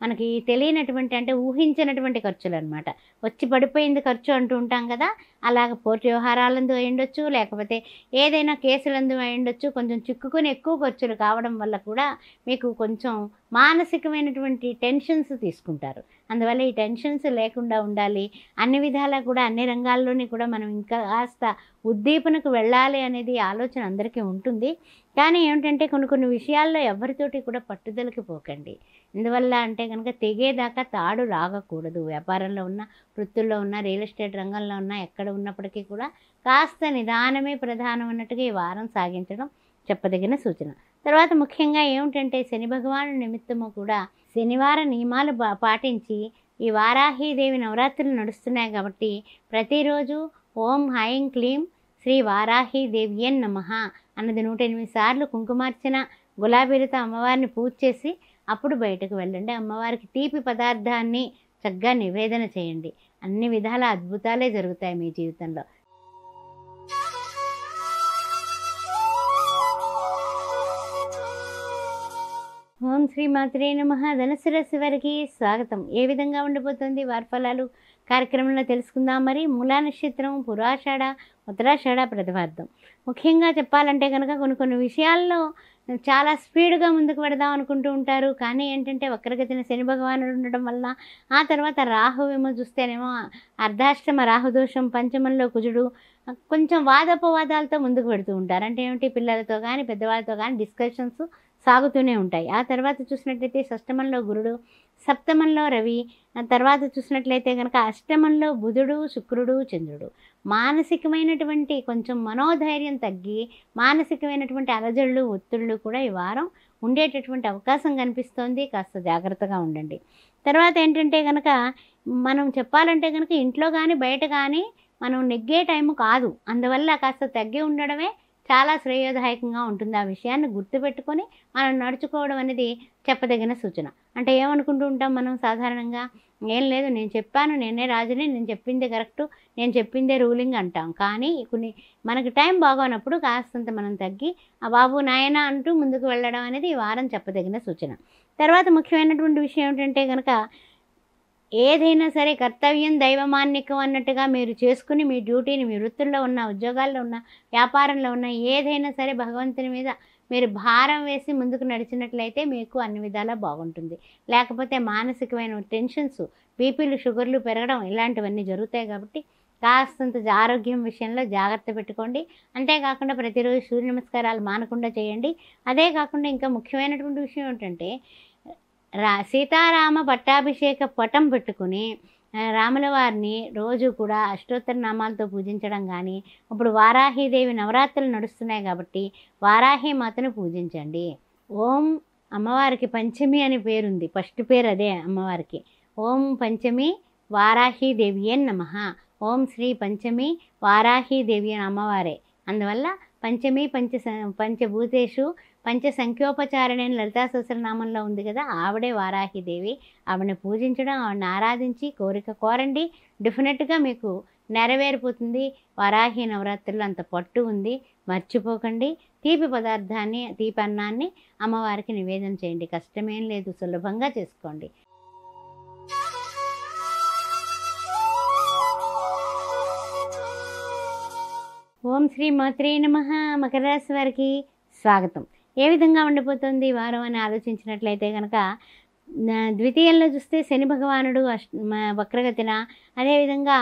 మనకి తెలియనటువంటి, అంటే ఊహించినటువంటి ఖర్చులు అనమాట. వచ్చి పడిపోయింది ఖర్చు అంటూ ఉంటాం కదా, అలాగ కోర్టు వ్యవహారాలందు అయ్యుండొచ్చు, లేకపోతే ఏదైనా కేసులందు అయ్యుండొచ్చు. కొంచెం చిక్కుకుని ఎక్కువ ఖర్చులు కావడం వల్ల కూడా మీకు కొంచెం మానసికమైనటువంటి టెన్షన్స్ తీసుకుంటారు. అందువల్ల ఈ టెన్షన్స్ లేకుండా ఉండాలి, అన్ని విధాలా కూడా అన్ని రంగాల్లోని కూడా మనం ఇంకా కాస్త ఉద్దీపనకు వెళ్ళాలి అనేది ఆలోచన అందరికీ ఉంటుంది. కానీ ఏమిటంటే కొన్ని విషయాల్లో ఎవరితోటి కూడా పట్టుదలకి పోకండి. ఎందువల్ల అంటే కనుక తెగేదాకా తాడు లాగకూడదు. వ్యాపారంలో ఉన్న, వృత్తుల్లో ఉన్న, రియల్ ఎస్టేట్ రంగంలో ఉన్న, ఎక్కడ ఉన్నప్పటికీ కూడా కాస్త నిదానమే ప్రధానం అన్నట్టుగా ఈ వారం సాగించడం చెప్పదగిన సూచన. తర్వాత ముఖ్యంగా ఏమిటంటే శని భగవాను నిమిత్తము కూడా శనివార నియమాలు పాటించి ఈ వారాహీదేవి నవరాత్రులు నడుస్తున్నాయి కాబట్టి ప్రతిరోజు ఓం ఐం క్లీం శ్రీ వారాహీదేవ్యన్ నమః అన్నది 108 సార్లు కుంకుమార్చన గులాబీలతో అమ్మవారిని పూజ చేసి అప్పుడు బయటకు వెళ్ళండి. అమ్మవారికి తీపి పదార్థాన్ని చక్కగా నివేదన చేయండి. అన్ని విధాల అద్భుతాలే జరుగుతాయి మీ జీవితంలో. ఓం శ్రీ మాత్రే నమః. ధనుసు రాశి వారికి స్వాగతం. ఏ విధంగా ఉండిపోతుంది వారి ఫలాలు కార్యక్రమంలో తెలుసుకుందాం. మరి మూలా నక్షత్రం, పురాషాఢ, ఉత్తరాషాఢ, ప్రథమార్థం. ముఖ్యంగా చెప్పాలంటే కనుక కొన్ని విషయాల్లో చాలా స్పీడ్గా ముందుకు పెడదాం అనుకుంటూ ఉంటారు. కానీ ఏంటంటే వక్రగతిన శని భగవానుడు ఉండడం వల్ల, ఆ తర్వాత రాహువేమో చూస్తేనేమో అర్ధాష్టమ రాహుదోషం, పంచమంలో కుజుడు, కొంచెం వాదోపవాదాలతో ముందుకు పెడుతూ ఉంటారు. అంటే ఏమిటి, పిల్లలతో కానీ పెద్దవాళ్ళతో కానీ డిస్కషన్స్ సాగుతూనే ఉంటాయి. ఆ తర్వాత చూసినట్లయితే షష్టమంలో గురుడు, సప్తమంలో రవి, ఆ తర్వాత చూసినట్లయితే కనుక అష్టమంలో బుధుడు, శుక్రుడు, చంద్రుడు. మానసికమైనటువంటి కొంచెం మనోధైర్యం తగ్గి మానసికమైనటువంటి అలజడులు, ఒత్తిళ్ళు కూడా ఈ వారం ఉండేటటువంటి అవకాశం కనిపిస్తోంది. కాస్త జాగ్రత్తగా ఉండండి. తర్వాత ఏంటంటే కనుక మనం చెప్పాలంటే కనుక ఇంట్లో కానీ బయట కానీ మనం నెగ్గే టైము కాదు. అందువల్ల కాస్త తగ్గి ఉండడమే చాలా శ్రేయోదాయకంగా ఉంటుంది. ఆ విషయాన్ని గుర్తుపెట్టుకొని మనం నడుచుకోవడం అనేది చెప్పదగిన సూచన. అంటే ఏమనుకుంటూ ఉంటాం మనం సాధారణంగా, ఏం లేదు నేను చెప్పాను, నేనే రాజుని, నేను చెప్పిందే కరెక్టు, నేను చెప్పిందే రూలింగ్ అంటాం. కానీ మనకి టైం బాగోనప్పుడు కాస్తంత మనం తగ్గి ఆ బాబు నాయన అంటూ ముందుకు వెళ్ళడం అనేది ఈ వారం చెప్పదగిన సూచన. తర్వాత ముఖ్యమైనటువంటి విషయం ఏమిటంటే కనుక ఏదైనా సరే కర్తవ్యం దైవమాన్నికం అన్నట్టుగా మీరు చేసుకుని మీ డ్యూటీని, మీ వృత్తుల్లో ఉన్న, ఉద్యోగాల్లో ఉన్న, వ్యాపారంలో ఉన్న ఏదైనా సరే భగవంతుని మీద మీరు భారం వేసి ముందుకు నడిచినట్లయితే మీకు అన్ని విధాలా బాగుంటుంది. లేకపోతే మానసికమైన టెన్షన్స్, బీపీలు, షుగర్లు పెరగడం ఇలాంటివన్నీ జరుగుతాయి. కాబట్టి కాస్తంత ఆరోగ్యం విషయంలో జాగ్రత్త పెట్టుకోండి. అంతేకాకుండా ప్రతిరోజు సూర్య నమస్కారాలు మానకుండా చేయండి. అదే కాకుండా ఇంకా ముఖ్యమైనటువంటి విషయం ఏంటంటే సీతారామ పట్టాభిషేక పటం పెట్టుకుని రాముల వారిని రోజు కూడా అష్టోత్తర నామాలతో పూజించడం కానీ, ఇప్పుడు వారాహీదేవి నవరాత్రులు నడుస్తున్నాయి కాబట్టి వారాహి మాతను పూజించండి. ఓం అమ్మవారికి పంచమి అని పేరుంది, ఫస్ట్ పేరు అదే అమ్మవారికి. ఓం పంచమి వారాహీదేవి అని నమః. ఓం శ్రీ పంచమి వారాహీదేవి అని అమ్మవారే. అందువల్ల పంచమి పంచభూతేషు పంచ సంఖ్యోపచారణి అని లలితా సహస్రనామంలో ఉంది కదా, ఆవిడే వారాహిదేవి. ఆవిడని పూజించడం, ఆవిడని ఆరాధించి కోరిక కోరండి, డెఫినెట్గా మీకు నెరవేరిపోతుంది. వారాహి నవరాత్రులు అంత పట్టు ఉంది, మర్చిపోకండి. తీపి పదార్థాన్ని, తీపి అన్నాన్ని అమ్మవారికి నివేదన చేయండి. కష్టమేం లేదు, సులభంగా చేసుకోండి. ఓం శ్రీ మాత్రే నమః. మకర రాశి వారికి స్వాగతం. ఏ విధంగా ఉండిపోతుంది వారం అని ఆలోచించినట్లయితే కనుక ద్వితీయంలో చూస్తే శని భగవానుడు వక్రగతిన, అదేవిధంగా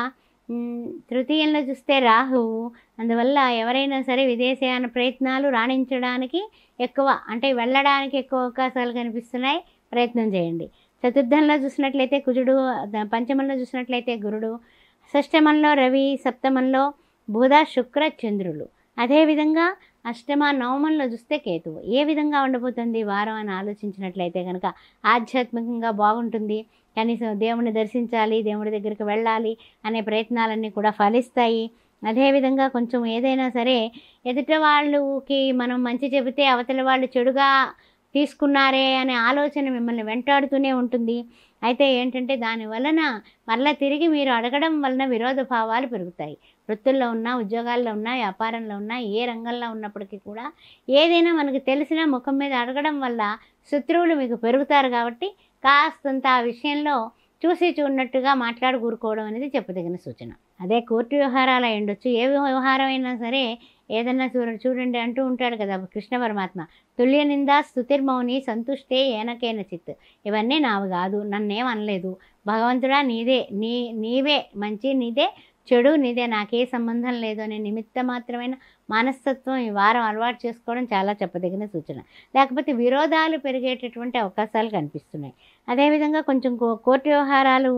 తృతీయంలో చూస్తే రాహువు. అందువల్ల ఎవరైనా సరే విదేశయాన ప్రయత్నాలు రాణించడానికి ఎక్కువ, అంటే వెళ్ళడానికి ఎక్కువ అవకాశాలు కనిపిస్తున్నాయి, ప్రయత్నం చేయండి. చతుర్థంలో చూసినట్లయితే కుజుడు, పంచమంలో చూసినట్లయితే గురుడు, షష్టమంలో రవి, సప్తమంలో బుధ, శుక్ర, చంద్రులు. అదేవిధంగా అష్టమ నవమంలో చూస్తే కేతువు. ఏ విధంగా ఉండబోతుంది వారం అని ఆలోచించినట్లయితే కనుక ఆధ్యాత్మికంగా బాగుంటుంది. కనీసం దేవుణ్ణి దర్శించాలి, దేవుడి దగ్గరికి వెళ్ళాలి అనే ప్రయత్నాలన్నీ కూడా ఫలిస్తాయి. అదేవిధంగా కొంచెం ఏదైనా సరే ఎదుట వాళ్ళకి మనం మంచి చెబితే అవతల వాళ్ళు చెడుగా తీసుకున్నారే అనే ఆలోచన మిమ్మల్ని వెంటాడుతూనే ఉంటుంది. అయితే ఏంటంటే దాని వలన మరలా తిరిగి మీరు అడగడం వలన విరోధ భావాలు పెరుగుతాయి. వృత్తుల్లో ఉన్నా, ఉద్యోగాల్లో ఉన్నా, వ్యాపారంలో ఉన్నా, ఏ రంగంలో ఉన్నప్పటికీ కూడా ఏదైనా మనకు తెలిసిన ముఖం మీద అడగడం వల్ల శత్రువులు మీకు పెరుగుతారు. కాబట్టి కాస్తంత ఆ విషయంలో చూసి చూడనట్టుగా మాట్లాడి కూరుకోవడం అనేది చెప్పదగిన సూచన. అదే కోర్టు వ్యవహారాలు అయి ఉండొచ్చు. ఏ వ్యవహారం అయినా సరే ఏదన్నా చూడండి అంటూ ఉంటాడు కదా కృష్ణ పరమాత్మ, తుల్య నిందా స్తుతిర్మౌని సంతుష్టే ఏనకేన చిత్. ఇవన్నీ నావి కాదు, నన్నేం అనలేదు, భగవంతుడా నీదే, నీవే మంచి, నీదే చెడు, నీదే, నాకే సంబంధం లేదు అనే నిమిత్త మాత్రమైన మనస్తత్వం ఈ వారం అలవాటు చేసుకోవడం చాలా చెప్పదగిన సూచన. లేకపోతే విరోధాలు పెరిగేటటువంటి అవకాశాలు కనిపిస్తున్నాయి. అదేవిధంగా కొంచెం కోర్టు వ్యవహారాలు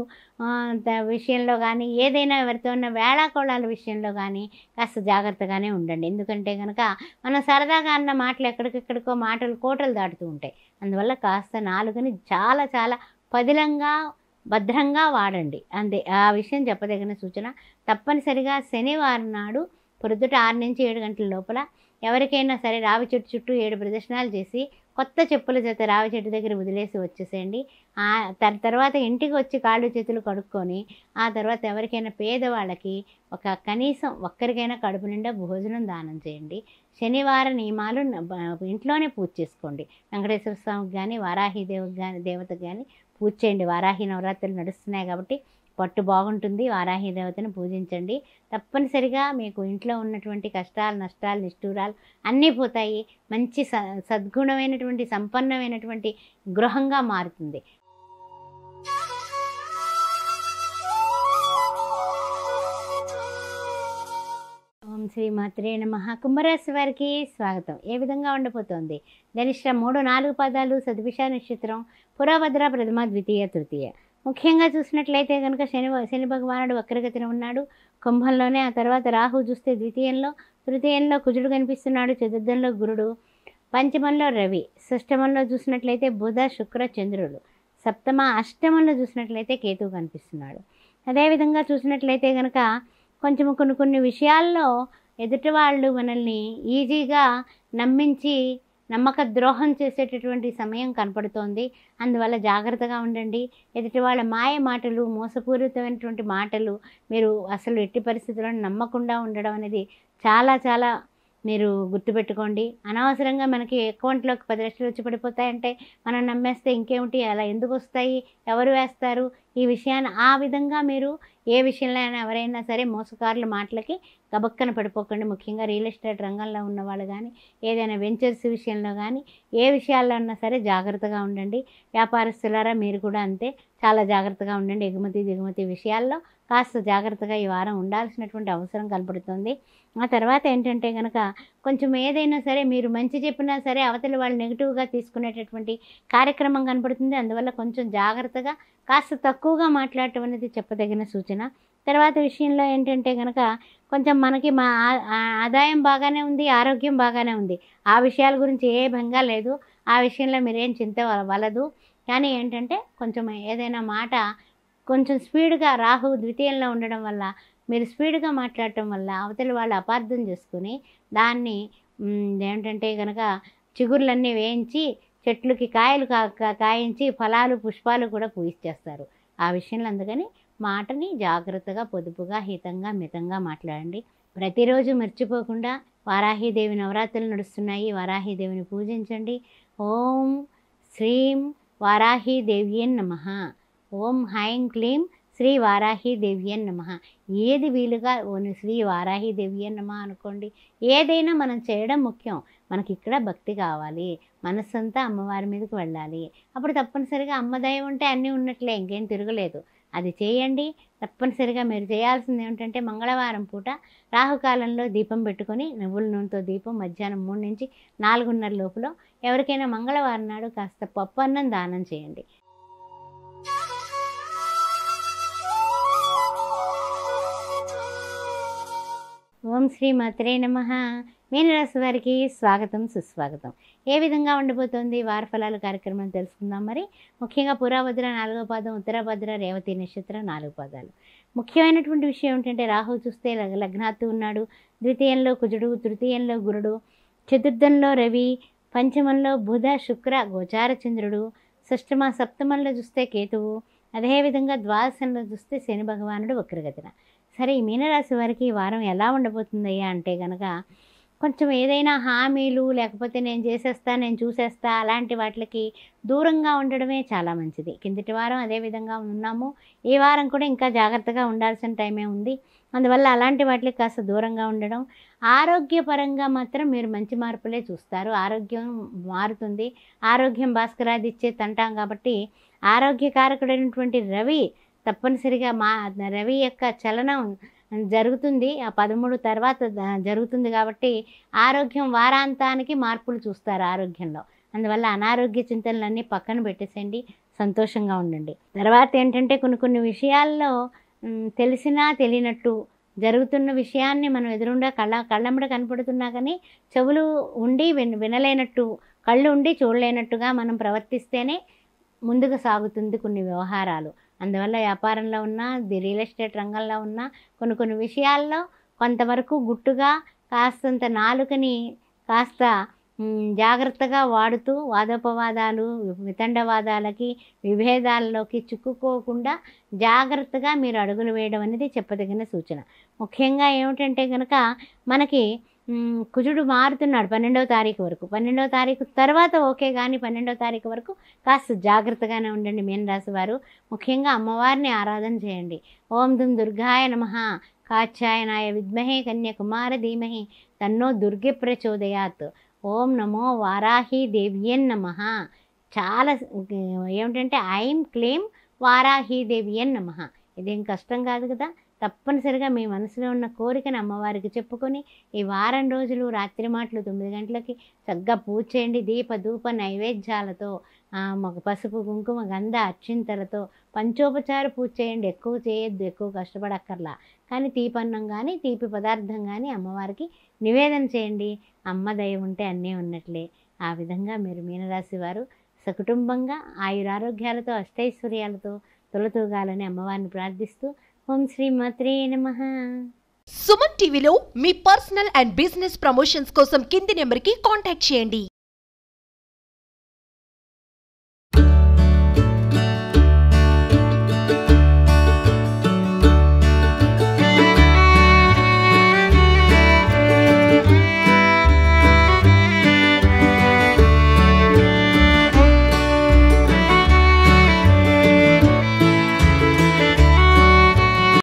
విషయంలో కానీ, ఏదైనా ఎవరితో ఉన్న వేళాకోళాల విషయంలో కానీ కాస్త జాగ్రత్తగానే ఉండండి. ఎందుకంటే కనుక మనం సరదాగా అన్న మాటలు ఎక్కడికెక్కడికో మాటలు కోటలు దాటుతూ ఉంటాయి. అందువల్ల కాస్త నాలుకని చాలా చాలా పదిలంగా భద్రంగా వాడండి. అంతే, ఆ విషయం చెప్పదగిన సూచన. తప్పనిసరిగా శనివారం నాడు పొద్దుట 6 నుంచి 7 గంటల లోపల ఎవరికైనా సరే రావి చెట్టు చుట్టూ 7 ప్రదక్షిణాలు చేసి కొత్త చెప్పుల చేత రావి చెట్టు దగ్గర వదిలేసి వచ్చేసేయండి. తర్వాత ఇంటికి వచ్చి కాళ్ళు చేతులు కడుక్కొని ఆ తర్వాత ఎవరికైనా పేదవాళ్ళకి కనీసం ఒక్కరికైనా కడుపు నిండా భోజనం దానం చేయండి. శనివార నియమాలు ఇంట్లోనే పూజ చేసుకోండి. వెంకటేశ్వర స్వామికి కానీ, వారాహిదేవికి కానీ, దేవతకు కానీ పూజ చేయండి. వారాహి నవరాత్రులు నడుస్తున్నాయి కాబట్టి పట్టు బాగుంటుంది. వారాహి దేవతను పూజించండి. తప్పనిసరిగా మీకు ఇంట్లో ఉన్నటువంటి కష్టాలు, నష్టాలు, నిష్ఠూరాలు అన్నీ పోతాయి. మంచి సద్గుణమైనటువంటి సంపన్నమైనటువంటి గృహంగా మారుతుంది. ఓం శ్రీ మాత్రే నమః. కుంభరాశి వారికి స్వాగతం. ఏ విధంగా ఉండబోతోంది? ధనిష్ట 3, 4 పాదాలు, శతభిష నక్షత్రం, పురాభద్ర ప్రథమ, ద్వితీయ, తృతీయ. ముఖ్యంగా చూసినట్లయితే కనుక శని భగవానుడు వక్రగతిన ఉన్నాడు కుంభంలోనే. ఆ తర్వాత రాహు చూస్తే తృతీయంలో కుజుడు కనిపిస్తున్నాడు, చతుర్థంలో గురుడు, పంచమంలో రవి, షష్టమంలో చూసినట్లయితే బుధ, శుక్ర, చంద్రుడు, సప్తమ, అష్టమంలో చూసినట్లయితే కేతువు కనిపిస్తున్నాడు. అదేవిధంగా చూసినట్లయితే కనుక కొంచెం కొన్ని విషయాల్లో ఎదుటి వాళ్ళు మనల్ని ఈజీగా నమ్మించి నమ్మక ద్రోహం చేసేటటువంటి సమయం కనపడుతోంది. అందువల్ల జాగ్రత్తగా ఉండండి. ఎదుటి వాళ్ళ మాయ మాటలు, మోసపూరితమైనటువంటి మాటలు మీరు అసలు ఎట్టి పరిస్థితుల్లో నమ్మకుండా ఉండడం అనేది చాలా చాలా మీరు గుర్తుపెట్టుకోండి. అనవసరంగా మనకి అకౌంట్లోకి 10 లక్షలు వచ్చి పడిపోతాయంటే మనం నమ్మేస్తే ఇంకేమిటి, అలా ఎందుకు వస్తాయి, ఎవరు వేస్తారు, ఈ విషయాన్ని ఆ విధంగా మీరు ఏ విషయంలో అయినా ఎవరైనా సరే మోసకారుల మాటలకి గబక్కన పడిపోకండి. ముఖ్యంగా రియల్ ఎస్టేట్ రంగంలో ఉన్న వాళ్ళు కానీ, ఏదైనా వెంచర్స్ విషయంలో కానీ, ఏ విషయాల్లో ఉన్నా సరే జాగ్రత్తగా ఉండండి. వ్యాపారస్తులారా మీరు కూడా అంతే, చాలా జాగ్రత్తగా ఉండండి. ఎగుమతి దిగుమతి విషయాల్లో కాస్త జాగ్రత్తగా ఈ వారం ఉండాల్సినటువంటి అవసరం కనపడుతుంది. ఆ తర్వాత ఏంటంటే కనుక కొంచెం ఏదైనా సరే మీరు మంచి చెప్పినా సరే అవతలి వాళ్ళు నెగిటివ్గా తీసుకునేటటువంటి కార్యక్రమం కనపడుతుంది. అందువల్ల కొంచెం జాగ్రత్తగా కాస్త తక్కువగా మాట్లాడటం అనేది చెప్పదగిన సూచన. తర్వాత విషయంలో ఏంటంటే కనుక కొంచెం మనకి ఆదాయం బాగానే ఉంది, ఆరోగ్యం బాగానే ఉంది. ఆ విషయాల గురించి ఏ భంగా లేదు. ఆ విషయంలో మీరేం చింత వలదు. కానీ ఏంటంటే కొంచెం ఏదైనా మాట కొంచెం స్పీడ్గా రాహు ద్వితీయంలో ఉండడం వల్ల మీరు స్పీడ్గా మాట్లాడటం వల్ల అవతలి వాళ్ళు అపార్థం చేసుకుని దాన్ని ఏంటంటే కనుక చిగుర్లన్నీ వేయించి చెట్లకి కాయలు కాయించి ఫలాలు పుష్పాలు కూడా పూయిచ్చేస్తారు. ఆ విషయంలో అందుకని మాటని జాగ్రత్తగా, పొదుపుగా, హితంగా, మితంగా మాట్లాడండి. ప్రతిరోజు మర్చిపోకుండా వారాహిదేవి నవరాత్రులు నడుస్తున్నాయి. వారాహిదేవిని పూజించండి. ఓం శ్రీం వారాహిదేవ్యన్ నమః. ఓం హైం క్లీం శ్రీ వారాహిదేవ్యన్ నమః. ఏది వీలుగా ఓని శ్రీ వారాహిదేవ్యన్ నమః అనుకోండి. ఏదైనా మనం చేయడం ముఖ్యం. మనకి ఇక్కడ భక్తి కావాలి, మనస్సంతా అమ్మవారి మీదకి వెళ్ళాలి. అప్పుడు తప్పనిసరిగా అమ్మదయ ఉంటే అన్నీ ఉన్నట్లే, ఇంకేం తిరగలేదు. అది చేయండి. తప్పనిసరిగా మీరు చేయాల్సింది ఏమిటంటే మంగళవారం పూట రాహుకాలంలో దీపం పెట్టుకొని నువ్వుల నూనెతో దీపం మధ్యాహ్నం 3 నుంచి 4:30 లోపల ఎవరికైనా మంగళవారం నాడు కాస్త పప్పు అన్నం దానం చేయండి. ఓం శ్రీ మాత్రే నమః. మీనరాశి వారికి స్వాగతం సుస్వాగతం. ఏ విధంగా ఉండబోతోంది వార ఫలాలు కార్యక్రమం తెలుసుకుందాం. మరి ముఖ్యంగా పురాభద్ర 4వ పాదం, ఉత్తరాభద్ర, రేవతి నక్షత్రం 4 పాదాలు. ముఖ్యమైనటువంటి విషయం ఏమిటంటే రాహు చూస్తే లగ్నాత్తు ఉన్నాడు, ద్వితీయంలో కుజుడు, తృతీయంలో గురుడు, చతుర్థంలో రవి, పంచమంలో బుధ శుక్ర గోచార చంద్రుడు, షష్టమ సప్తమంలో చూస్తే కేతువు, అదేవిధంగా ద్వాదశంలో చూస్తే శని భగవానుడు వక్రగతిన. సరే, ఈ మీనరాశి వారికి ఈ వారం ఎలా ఉండబోతుందయ్యా అంటే కనుక కొంచెం ఏదైనా హామీలు లేకపోతే నేను చేసేస్తా, నేను చూసేస్తా అలాంటి వాటికి దూరంగా ఉండడమే చాలా మంచిది. కిందటి వారం అదే విధంగా ఉన్నాము, ఈ వారం కూడా ఇంకా జాగ్రత్తగా ఉండాల్సిన టైమే ఉంది. అందువల్ల అలాంటి వాటికి కాస్త దూరంగా ఉండడం. ఆరోగ్యపరంగా మాత్రం మీరు మంచి మార్పులే చూస్తారు. ఆరోగ్యం మారుతుంది. ఆరోగ్యం భాస్కరాదిచ్చే తంటాం కాబట్టి ఆరోగ్యకారకుడైనటువంటి రవి తప్పనిసరిగా రవి యొక్క చలనం జరుగుతుంది. ఆ 13 తర్వాత జరుగుతుంది కాబట్టి ఆరోగ్యం వారాంతానికి మార్పులు చూస్తారు ఆరోగ్యంలో. అందువల్ల అనారోగ్య చింతనలన్నీ పక్కన పెట్టేసేయండి, సంతోషంగా ఉండండి. తర్వాత ఏంటంటే కొన్ని విషయాల్లో తెలిసినా తెలియనట్టు జరుగుతున్న విషయాన్ని మనం ఎదురుండా కళ్ళమ్మడ కనపడుతున్నా కానీ చెవులు ఉండి వినలేనట్టు, కళ్ళు ఉండి చూడలేనట్టుగా మనం ప్రవర్తిస్తేనే ముందుకు సాగుతుంది కొన్ని వ్యవహారాలు. అందువల్ల వ్యాపారంలో ఉన్నా, రియల్ ఎస్టేట్ రంగంలో ఉన్నా కొన్ని విషయాల్లో కొంతవరకు గుట్టుగా కాస్తంత నాలుకని కాస్త జాగ్రత్తగా వాడుతూ వాదోపవాదాలు, వితండవాదాలకి, విభేదాల్లోకి చిక్కుకోకుండా జాగ్రత్తగా మీరు అడుగులు వేయడం అనేది చెప్పదగిన సూచన. ముఖ్యంగా ఏమిటంటే కనుక మనకి కుజుడు మారుతున్నాడు 12వ తారీఖు వరకు. 12వ తారీఖు తర్వాత ఓకే, కానీ 12వ తారీఖు వరకు కాస్త జాగ్రత్తగానే ఉండండి మీనరాశి వారు. ముఖ్యంగా అమ్మవారిని ఆరాధన చేయండి. ఓం దుం దుర్గాయ నమః, కాత్యాయనాయ విద్మహే, కన్యాకుమార ధీమహి, తన్నో దుర్గే ప్రచోదయాత్, ఓం నమో వారాహి దేవ్యన్ నమః. చాలా ఏమిటంటే ఐం క్లెయిమ్ వారాహి దేవ్యన్ నమః. ఇదేం కష్టం కాదు కదా. తప్పనిసరిగా మీ మనసులో ఉన్న కోరికను అమ్మవారికి చెప్పుకొని ఈ వారం రోజులు రాత్రి మాటలు 9 గంటలకి చక్కగా పూజ చేయండి. దీప ధూప నైవేద్యాలతో, పసుపు కుంకుమ గంధ అర్చింతలతో పంచోపచార పూజ చేయండి. ఎక్కువ చేయొద్దు, ఎక్కువ కష్టపడక్కర్లా. కానీ తీపన్నం కానీ తీపి పదార్థం కానీ అమ్మవారికి నివేదన చేయండి. అమ్మ దయ ఉంటే అన్నీ ఉన్నట్లే. ఆ విధంగా మీరు మీనరాశి వారు సకుటుంబంగా ఆయురారోగ్యాలతో అష్టైశ్వర్యాలతో తొలతూగాలని అమ్మవారిని ప్రార్థిస్తూ ఓం శ్రీ మాత్రే నమః. సుమన్ టీవీలో మీ పర్సనల్ అండ్ బిజినెస్ ప్రమోషన్స్ కోసం కింది నెంబర్కి కాంటాక్ట్ చేయండి.